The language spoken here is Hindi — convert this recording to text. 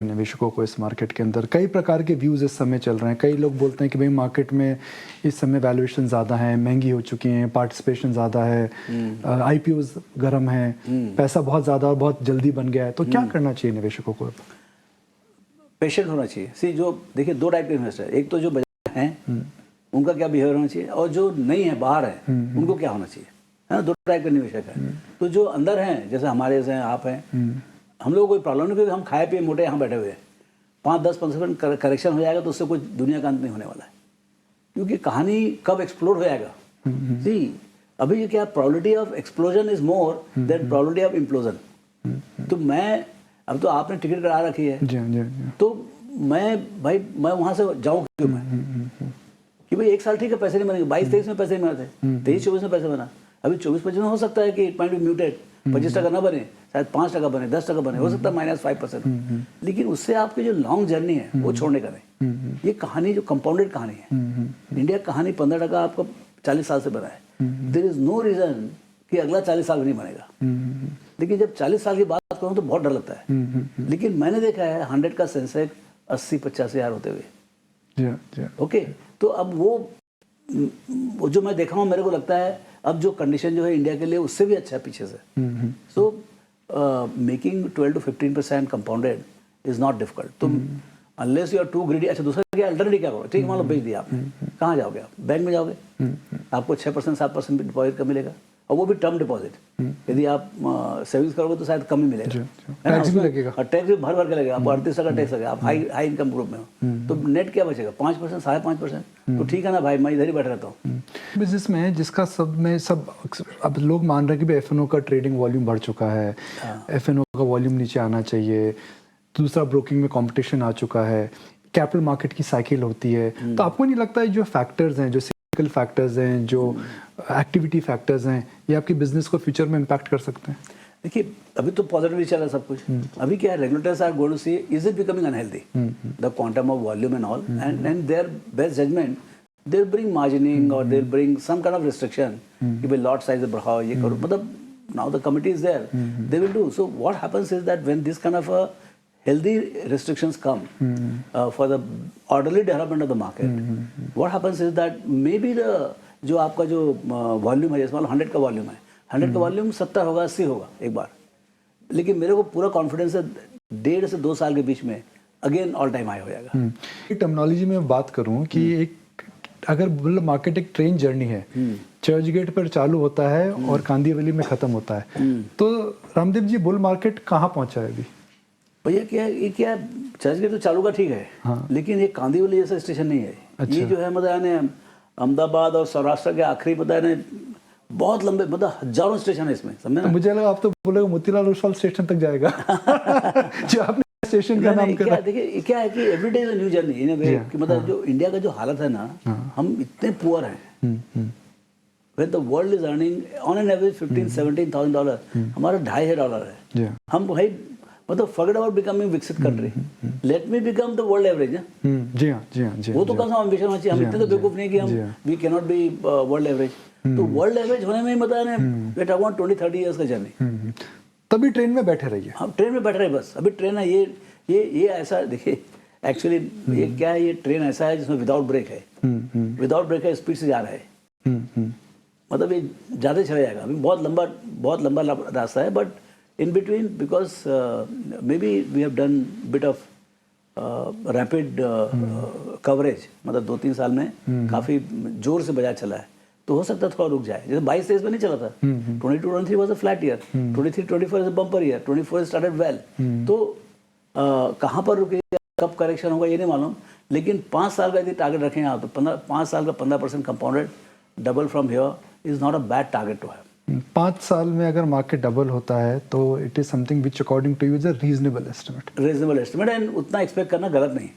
निवेशकों को इस मार्केट के अंदर कई प्रकार के व्यूज़ इस समय चल रहे हैं। कई लोग बोलते हैं कि भाई मार्केट में इस समय वैल्यूएशन ज़्यादा है, महंगी हो चुकी हैं, पार्टिसिपेशन ज़्यादा है, आईपीओज गर्म है, पैसा बहुत ज़्यादा और बहुत जल्दी बन गया है। तो क्या करना चाहिए निवेशकों को? पेशेंट होना चाहिए। सी जो देखिए दो टाइप के इन्वेस्टर है, एक तो जो बाजार हैं उनका क्या बिहेवियर होना चाहिए, और जो नहीं है बाहर है उनको क्या होना चाहिए, है ना। दो टाइप के निवेशक हैं। तो जो अंदर हैं, जैसे हमारे जैसे हैं, आप हैं, हम लोगों को कोई प्रॉब्लम नहीं, क्योंकि हम खाए पिए मोटे यहाँ बैठे हुए हैं। 5-10% करेक्शन हो जाएगा तो उससे कुछ दुनिया का अंत नहीं होने वाला है, क्योंकि कहानी कब एक्सप्लोर हो जाएगा। सी अभी ये क्या, probability of explosion is more than probability of implosion. तो मैं अब तो आपने टिकट करा रखी है जी। तो मैं भाई मैं वहां से जाऊं क्यों मैं, कि भाई एक साल ठीक है पैसे नहीं बनेंगे, 22-23 में पैसे नहीं बने थे, 23-24 में पैसे बना, अभी 24-25 में हो सकता है कि इट माइट बी म्यूटेड, 25% ना बने, शायद 5% बने, 10% बने, हो सकता है -5%, लेकिन उससे आपकी जो लॉन्ग जर्नी है वो छोड़ने का नहीं। ये कहानी जो कंपाउंडेड कहानी है, इंडिया कहानी 15% आपको 40 साल से बना है। देयर इज नो रीजन कि अगला 40 साल भी नहीं बनेगा। लेकिन जब 40 साल की बात करूँ तो बहुत डर लगता है। लेकिन मैंने देखा है 100 का सेंसेक्स 80-85 हज़ार होते हुए। ओके, तो अब वो जो मैं देखा हूँ, मेरे को लगता है अब जो कंडीशन जो है इंडिया के लिए उससे भी अच्छा है पीछे से। So making 12-15% compounded is not difficult. तुम unless you are too greedy. अच्छा, दूसरा क्या अल्टरनेटिव क्या करो, ठीक है, मान लो बेच दिया आपने, कहाँ जाओगे आप? बैंक में जाओगे, आपको 6% 7% भी डिपॉजिट का मिलेगा, और वो भी टर्म डिपॉजिट। यदि आप सेविंग्स करोगे तो शायद कम ही मिलेगा, टैक्स भी लगेगा, और टैक्स भी भर के लगेगा। आपको 38% टैक्स लगेगा, आप हाई इनकम ग्रुप में हो, तो नेट क्या बचेगा? 5%, 5.5%। तो ठीक है ना भाई, मैं इधर ही बैठ रहता हूँ। बिजनेस में जिसका सब अब लोग मान रहे हैं कि भाई एफएनओ का ट्रेडिंग वॉल्यूम बढ़ चुका है, एफएनओ का वॉल्यूम नीचे आना चाहिए, दूसरा ब्रोकिंग में कंपटीशन आ चुका है, कैपिटल मार्केट की साइकिल होती है। तो आपको नहीं लगता है जो फैक्टर्स हैं, जो सिक्लिकल फैक्टर्स हैं, जो एक्टिविटी फैक्टर्स हैं, ये आपकी बिजनेस को फ्यूचर में इम्पैक्ट कर सकते हैं? देखिए अभी तो पॉजिटिवली चल रहा है सब कुछ। अभी क्या है, regulators are going to see is it becoming unhealthy, the quantum of volume and all, and their best judgement they will bring margining, और they will bring some kind of restriction कि भाई लॉट साइज बढ़ाओ, ये करो, मतलब now the committee is there, they will do. So what happens is that when this kind of a healthy restrictions come for the orderly development of the market, what happens is that maybe the जो आपका जो वॉल्यूम है, जैसे मान लो 100 का वॉल्यूम है, 100 का वॉल्यूम 70 होगा, 80 होगा एक बार, लेकिन मेरे को पूरा कॉन्फिडेंस है 1.5 से 2 साल के बीच में अगेन ऑल टाइम हाई हो जाएगा। टर्मिनोलॉजी में बात करूं कि एक अगर मार्केट एक ट्रेन जर्नी है, चर्च गेट पर चालू होता है और कांदीवली में खत्म होता है, तो रामदेव जी बुल मार्केट कहाँ पहुंचा है अभी? भैया क्या है, ये क्या है, चर्च गेट तो चालू का ठीक है, हाँ। लेकिन ये कांदीवली जैसा स्टेशन नहीं है। अच्छा। ये जो है मतलब है अहमदाबाद और सौराष्ट्र के आखिरी पता है बहुत लंबे, मतलब हजारों स्टेशन है इसमें, समझे ना। तो मुझे लगा आप तो बोलेगा मोतीलाल ओसवाल स्टेशन तक जाएगा जो आपने स्टेशन का नाम करा। देखिए क्या है कि every day is a new journey in a way, कि मतलब जो इंडिया का जो हालत है ना, हम इतने पुअर हैं। When the world is earning on an average $15,000-17,000, हमारा $2,500 है। हम भाई मतलब forget about becoming विकसित country, let me become the world average। जी हाँ। वो तो कम से कम ambition होना चाहिए। हम इतने तो बेवकूफ नहीं कि हम we cannot be world average। तो वर्ल्ड एवरेज होने में मतलब है that I want 20-30 years का जर्नी। तभी ट्रेन में बैठे रहिए। हम ट्रेन में बैठ रहे बस। अभी ट्रेन है ये ऐसा, देखिए एक्चुअली ये क्या है, ये ट्रेन ऐसा है जिसमें विदाउट ब्रेक है, विदाउट ब्रेक है, स्पीड से जा रहा है, मतलब ये ज़्यादा चला जाएगा। अभी बहुत लंबा रास्ता है, but in between because maybe we have done bit of rapid coverage, मतलब 2-3 साल में काफ़ी जोर से बाजार चला है, तो हो सकता है थोड़ा रुक जाए। जैसे 22-23 में नहीं चला था, 22-23 was a flat year, 23-24 is a bumper year, 24 started well। तो कहाँ पर रुकेगा, कब करेक्शन होगा ये नहीं मालूम, लेकिन 5 साल का यदि टारगेट रखें आप तो 5 साल का 15% compounded double from here is not a bad target to have. 5 साल में अगर मार्केट डबल होता है तो it is something which according to you is a reasonable estimate. And उतना एक्सपेक्ट करना गलत नहीं।